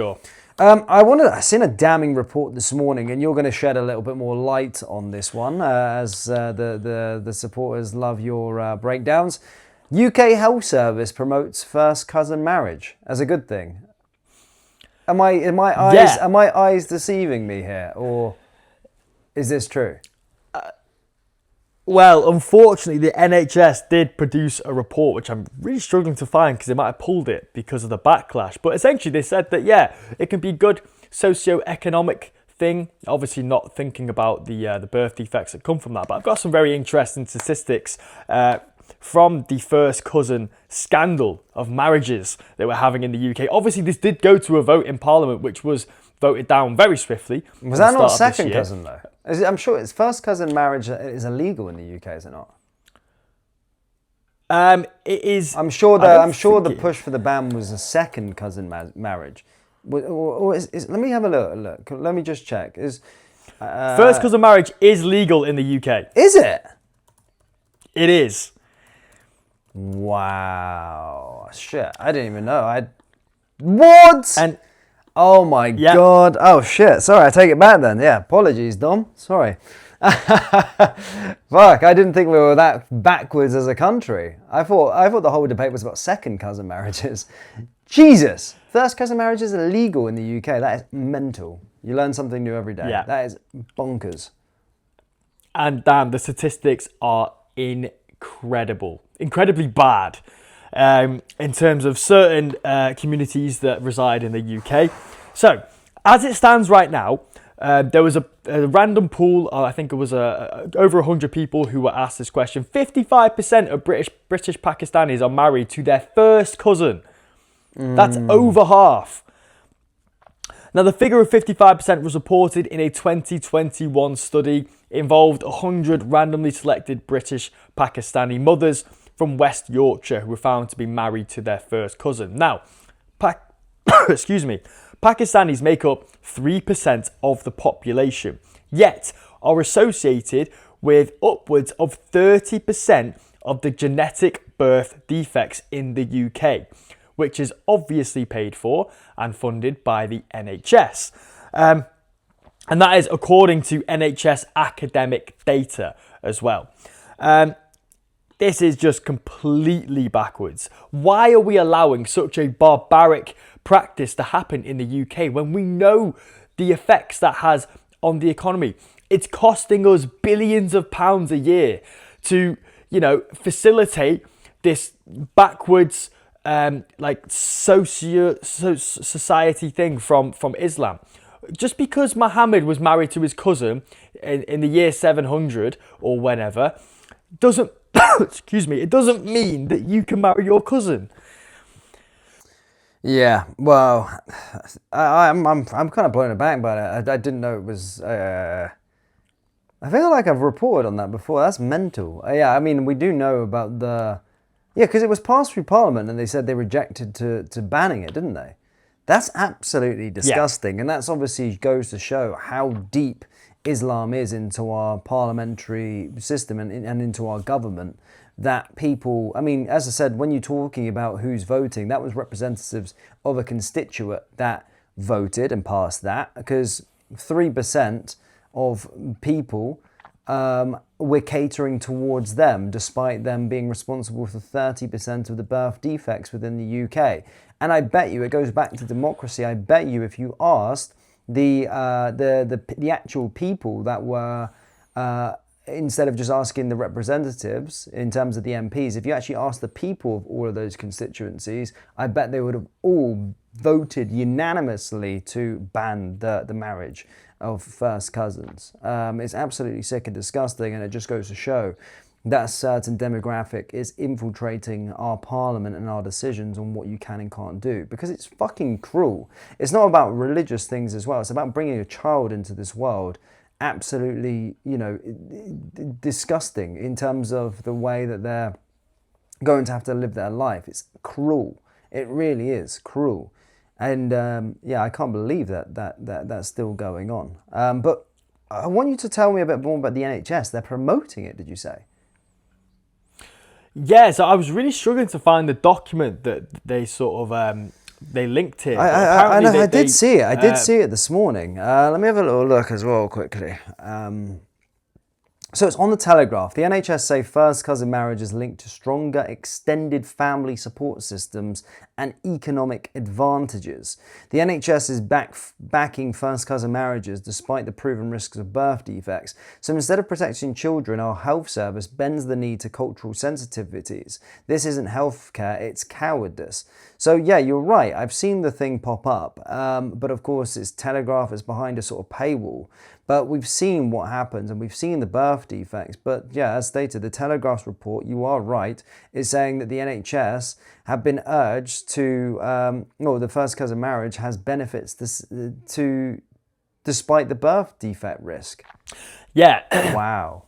Sure. I seen a damning report this morning, and you're going to shed a little bit more light on this one, as the supporters love your breakdowns. UK Health Service promotes first cousin marriage as a good thing. Am my eyes deceiving me here, or is this true? Well, unfortunately, the NHS did produce a report, which I'm really struggling to find because they might have pulled it because of the backlash. But essentially, they said that, yeah, it can be a good socio-economic thing. Obviously, not thinking about the birth defects that come from that. But I've got some very interesting statistics from the first cousin scandal of marriages that we're having in the UK. Obviously, this did go to a vote in Parliament, which was voted down very swiftly. Was that not second cousin, though? I'm sure it's first cousin marriage is illegal in the UK, is it not? It is. I'm sure the push for the ban was a second cousin marriage. Let me have a look. Let me just check. First cousin marriage is legal in the UK. Is it? It is. Wow. Shit. I didn't even know. What? And oh my God. Oh shit. Sorry, I take it back then. Yeah. Apologies, Dom. Sorry. Fuck, I didn't think we were that backwards as a country. I thought the whole debate was about second cousin marriages. Jesus. First cousin marriage is illegal in the UK. That is mental. You learn something new every day. Yeah. That is bonkers. And damn, the statistics are incredibly bad in terms of certain communities that reside in the UK. So, as it stands right now, there was a random pool, I think it was over 100 people who were asked this question. 55% of British Pakistanis are married to their first cousin. That's over half. Now, the figure of 55% was reported in a 2021 study. It involved 100 randomly selected British Pakistani mothers from West Yorkshire who were found to be married to their first cousin. Now, excuse me, Pakistanis make up 3% of the population, yet are associated with upwards of 30% of the genetic birth defects in the UK, which is obviously paid for and funded by the NHS. And that is according to NHS academic data as well. This is just completely backwards. Why are we allowing such a barbaric practice to happen in the UK when we know the effects that has on the economy? It's costing us billions of pounds a year to, facilitate this backwards society thing from Islam. Just because Muhammad was married to his cousin in the year 700 or whenever doesn't it doesn't mean that you can marry your cousin. Yeah, well, I'm kind of blown aback by it. I didn't know it was. I feel like I've reported on that before. That's mental. Yeah, I mean, we do know about because it was passed through Parliament and they said they rejected to banning it, didn't they? That's absolutely disgusting, and that's obviously goes to show how deep Islam is into our parliamentary system and into our government. That people, I mean, as I said, when you're talking about who's voting, that was representatives of a constituent that voted and passed that, because 3% of people we're catering towards them, despite them being responsible for 30% of the birth defects within the UK. And I bet you, it goes back to democracy, I bet you if you asked the actual people that were, instead of just asking the representatives in terms of the MPs, if you actually asked the people of all of those constituencies, I bet they would have all voted unanimously to ban the marriage of first cousins. It's absolutely sick and disgusting, and it just goes to show that a certain demographic is infiltrating our parliament and our decisions on what you can and can't do, because it's fucking cruel. It's not about religious things as well. It's about bringing a child into this world. Absolutely, disgusting in terms of the way that they're going to have to live their life. It's cruel. It really is cruel. And I can't believe that's still going on. But I want you to tell me a bit more about the NHS. They're promoting it, did you say? Yeah, so I was really struggling to find the document that they sort of they linked it. I know. I did see it. I did uh, see it this morning. Let me have a little look as well quickly. So it's on the Telegraph. The NHS say first cousin marriage is linked to stronger extended family support systems and economic advantages. The NHS is backing first cousin marriages despite the proven risks of birth defects. So instead of protecting children, our health service bends the knee to cultural sensitivities. This isn't healthcare, it's cowardice. So yeah, you're right. I've seen the thing pop up, but of course it's Telegraph, it's behind a sort of paywall. But we've seen what happens and we've seen the birth defects. But yeah, as stated, the Telegraph's report, you are right, is saying that the NHS have been urged to, the first cousin marriage has benefits despite the birth defect risk. Yeah. Wow.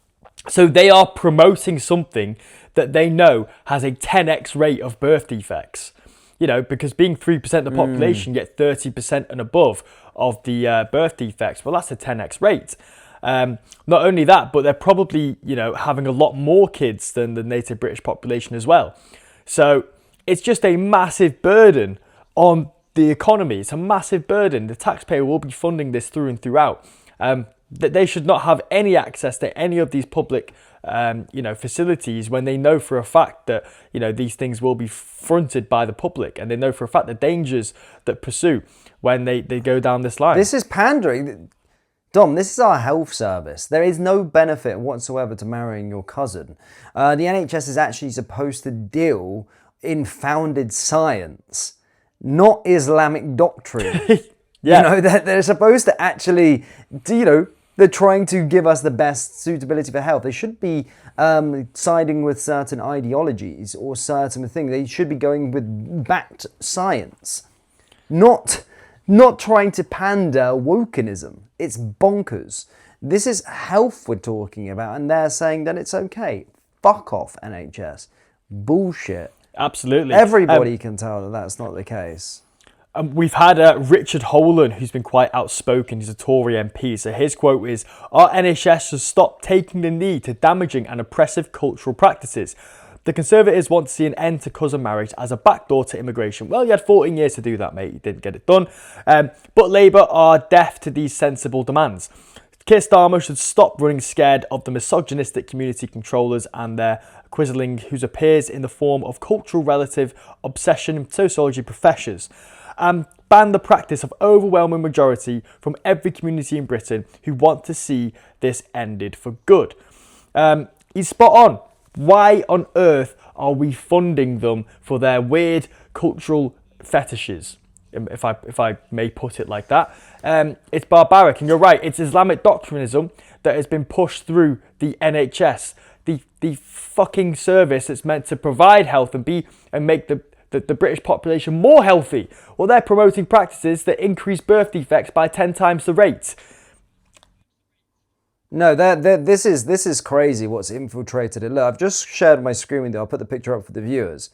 So they are promoting something that they know has a 10x rate of birth defects. You know, because being 3% of the population get 30% and above of the birth defects, well, that's a 10x rate. Not only that, but they're probably, having a lot more kids than the native British population as well. So it's just a massive burden on the economy. It's a massive burden. The taxpayer will be funding this through and throughout. That they should not have any access to any of these public facilities when they know for a fact that, these things will be fronted by the public, and they know for a fact the dangers that pursue when they go down this line. This is pandering. Dom, this is our health service. There is no benefit whatsoever to marrying your cousin. The NHS is actually supposed to deal in founded science, not Islamic doctrine. Yeah. They're supposed to actually, they're trying to give us the best suitability for health. They should be siding with certain ideologies or certain things. They should be going with backed science, not trying to pander wokenism. It's bonkers. This is health we're talking about, and they're saying that it's okay. Fuck off, NHS. Bullshit. Absolutely. Everybody can tell that that's not the case. We've had Richard Holan, who's been quite outspoken. He's a Tory MP. So his quote is, "Our NHS should stop taking the knee to damaging and oppressive cultural practices. The Conservatives want to see an end to cousin marriage as a backdoor to immigration." Well, you had 14 years to do that, mate. You didn't get it done. But Labour are deaf to these sensible demands. Keir Starmer should stop running scared of the misogynistic community controllers and their quizzling, whose appears in the form of cultural relative obsession sociology professors. Ban the practice of overwhelming majority from every community in Britain who want to see this ended for good. He's spot on. Why on earth are we funding them for their weird cultural fetishes? If I may put it like that. It's barbaric, and you're right, it's Islamic doctrinism that has been pushed through the NHS, the fucking service that's meant to provide health and make the British population more healthy. Well, they're promoting practices that increase birth defects by 10 times the rate. No, this is crazy what's infiltrated it. Look, I've just shared my screen with you. I'll put the picture up for the viewers.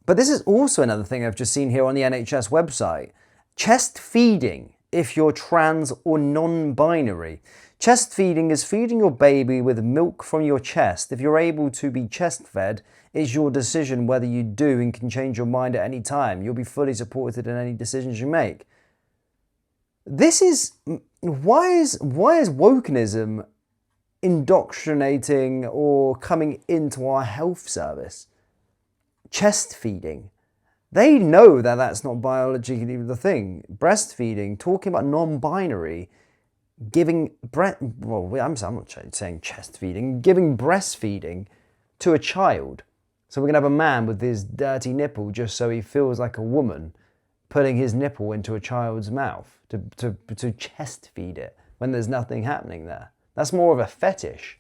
But this is also another thing I've just seen here on the NHS website. Chest feeding, if you're trans or non-binary. Chest feeding is feeding your baby with milk from your chest. If you're able to be chest fed, it's your decision whether you do and can change your mind at any time. You'll be fully supported in any decisions you make. This is... Why is wokenism indoctrinating or coming into our health service? Chest feeding. They know that that's not biologically the thing. Breastfeeding, talking about non-binary, giving I'm not saying chest feeding, giving breastfeeding to a child. So we're going to have a man with his dirty nipple just so he feels like a woman, putting his nipple into a child's mouth to chest feed it when there's nothing happening there. That's more of a fetish.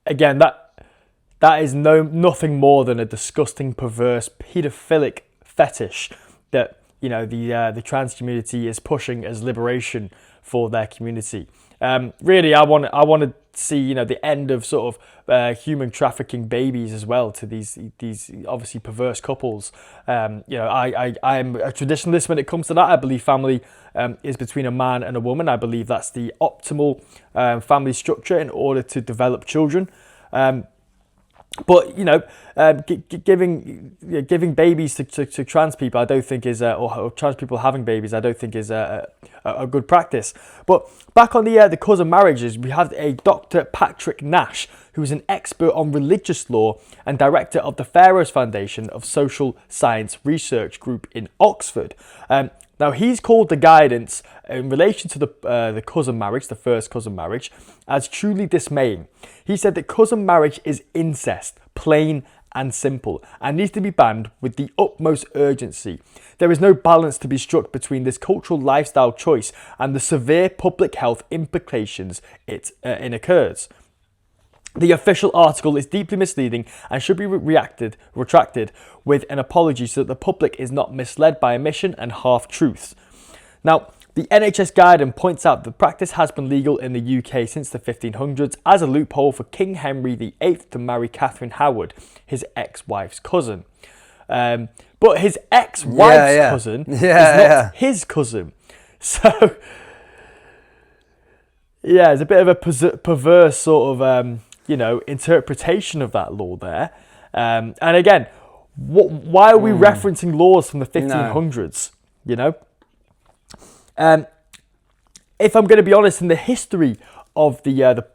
Again, that is nothing more than a disgusting, perverse, paedophilic fetish that the trans community is pushing as liberation for their community. Really, I want to see the end of sort of human trafficking babies as well to these obviously perverse couples. I'm a traditionalist when it comes to that. I believe family is between a man and a woman. I believe that's the optimal family structure in order to develop children. But giving babies to trans people, I don't think is or trans people having babies, I don't think is a good practice. But back on the cousin marriages, we have a Dr. Patrick Nash, who is an expert on religious law and director of the Pharaohs Foundation of Social Science Research Group in Oxford. Now, he's called the guidance in relation to the cousin marriage, the first cousin marriage, as truly dismaying. He said that cousin marriage is incest, plain and simple, and needs to be banned with the utmost urgency. There is no balance to be struck between this cultural lifestyle choice and the severe public health implications it occurs. The official article is deeply misleading and should be retracted with an apology so that the public is not misled by omission and half-truths. Now, the NHS guidance points out that practice has been legal in the UK since the 1500s as a loophole for King Henry VIII to marry Catherine Howard, his ex-wife's cousin. But his ex-wife's cousin is not his cousin. So, yeah, it's a bit of a perverse sort of... interpretation of that law there. And again, why are we referencing laws from the 1500s? If I'm going to be honest, in the history of the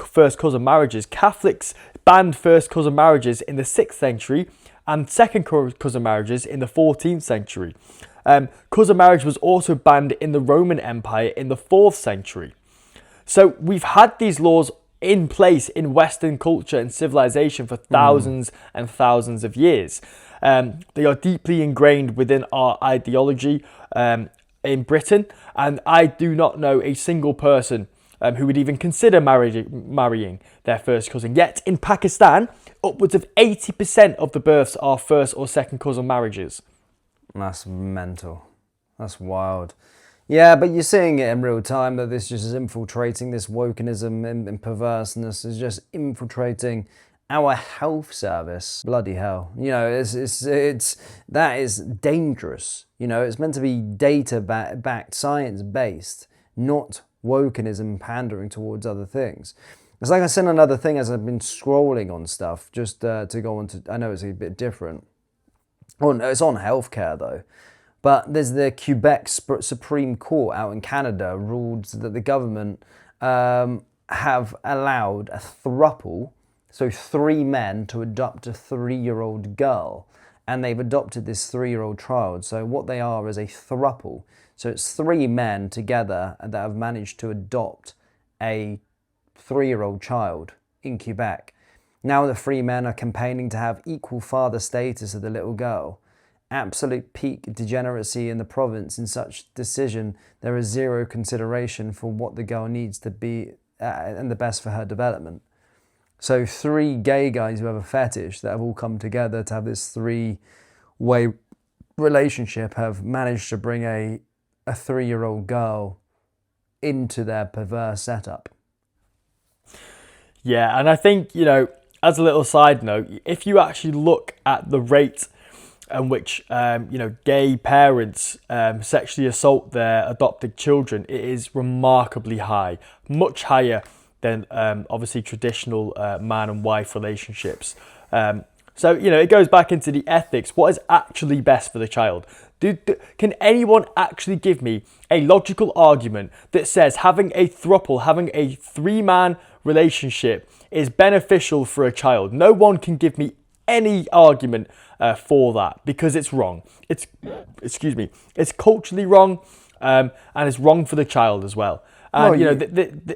first cousin marriages, Catholics banned first cousin marriages in the 6th century and second cousin marriages in the 14th century. Cousin marriage was also banned in the Roman Empire in the 4th century. So we've had these laws in place in Western culture and civilization for thousands and thousands of years. They are deeply ingrained within our ideology in Britain, and I do not know a single person who would even consider marrying their first cousin. Yet in Pakistan, upwards of 80% of the births are first or second cousin marriages. That's mental. That's wild. Yeah, but you're seeing it in real time that this just is infiltrating, this wokenism and perverseness is just infiltrating our health service. Bloody hell. That is dangerous. It's meant to be data-backed, science-based, not wokenism pandering towards other things. It's like I sent another thing as I've been scrolling on stuff, just to go on to, I know it's a bit different. Oh, no, it's on healthcare though. But there's the Quebec Supreme Court out in Canada ruled that the government have allowed a throuple, so 3 men, to adopt a 3-year-old girl. And they've adopted this 3-year-old child. So what they are is a throuple. So it's 3 men together that have managed to adopt a 3-year-old child in Quebec. Now the 3 men are campaigning to have equal father status of the little girl. Absolute peak degeneracy in the province. In such decision, there is zero consideration for what the girl needs to be and the best for her development. So 3 gay guys who have a fetish that have all come together to have this 3-way relationship have managed to bring a 3-year-old girl into their perverse setup. Yeah, and I think, as a little side note, if you actually look at the rate in which gay parents sexually assault their adopted children, it is remarkably high, much higher than obviously traditional man and wife relationships. So it goes back into the ethics. What is actually best for the child? Can anyone actually give me a logical argument that says having a throuple, having a 3-man relationship is beneficial for a child? No one can give me any argument for that, because it's wrong. It's culturally wrong, and it's wrong for the child as well. And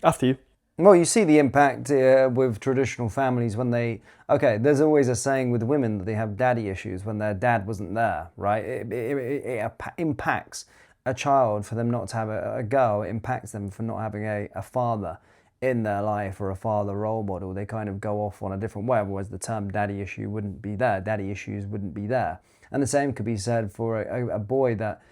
after you. Well, you see the impact with traditional families when there's always a saying with women that they have daddy issues when their dad wasn't there, right? It impacts a child for them not to have a girl. It impacts them for not having a father in their life or a father role model. They kind of go off on a different way, otherwise the term daddy issue wouldn't be there. Daddy issues wouldn't be there. And the same could be said for a boy that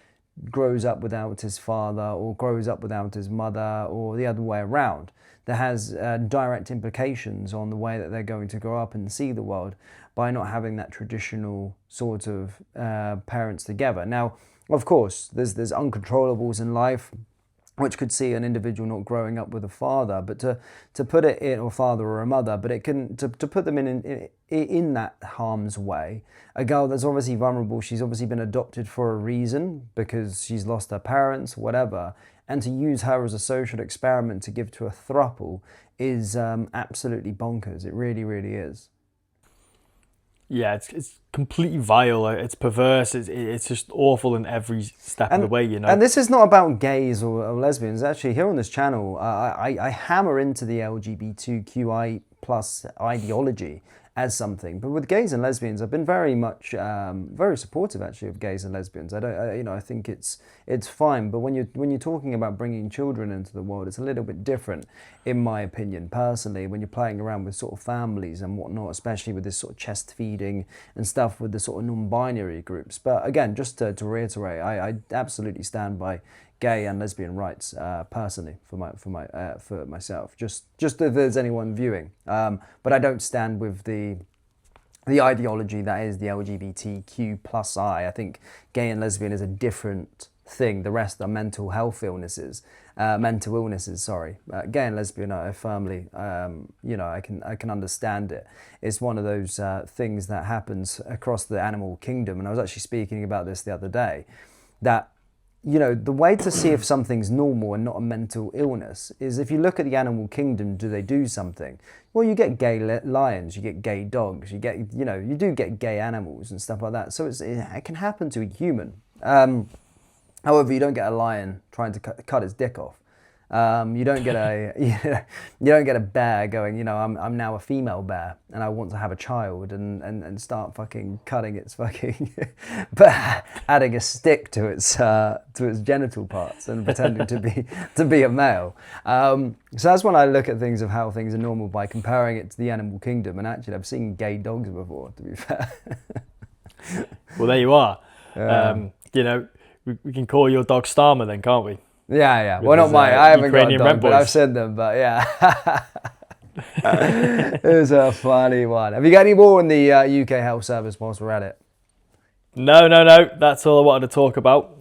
grows up without his father or grows up without his mother, or the other way around. That has direct implications on the way that they're going to grow up and see the world by not having that traditional sort of parents together. Now, of course, there's uncontrollables in life. which could see an individual not growing up with a father, but to put it in, or father or a mother, but it can to put them in that harm's way. A girl that's obviously vulnerable, she's obviously been adopted for a reason because she's lost her parents, whatever, and to use her as a social experiment to give to a throuple is absolutely bonkers. It really, really is. Yeah, it's completely vile. It's perverse. It's just awful in every step of the way, you know. And this is not about gays or lesbians. Actually, here on this channel, I hammer into the LGBTQI plus ideology as something. But with gays and lesbians, I've been very much very supportive actually of gays and lesbians. I think it's fine. But when you're talking about bringing children into the world, it's a little bit different, in my opinion, personally. When you're playing around with sort of families and whatnot, especially with this sort of chest feeding and stuff with the sort of non-binary groups. But again, just to reiterate, I absolutely stand by gay and lesbian rights personally for myself. Just if there's anyone viewing, but I don't stand with the ideology that is the LGBTQ plus I. I think gay and lesbian is a different thing. The rest are mental illnesses. Sorry. Gay and lesbian are firmly, I can understand it. It's one of those things that happens across the animal kingdom, and I was actually speaking about this the other day, that the way to see if something's normal and not a mental illness is if you look at the animal kingdom, do they do something? Well, you get gay lions, you get gay dogs, you do get gay animals and stuff like that. So it can happen to a human. However, you don't get a lion trying to cut his dick off. You don't get a bear going, I'm now a female bear and I want to have a child and start fucking cutting its fucking, but adding a stick to its genital parts and pretending to be a male. So that's when I look at things of how things are normal by comparing it to the animal kingdom. And actually, I've seen gay dogs before, to be fair. Well, there you are. We can call your dog Starmer then, can't we? Yeah. Well, not mine. I haven't got a dog, but I've seen them. But yeah, it was a funny one. Have you got any more in the UK health service whilst we're at it? No. That's all I wanted to talk about.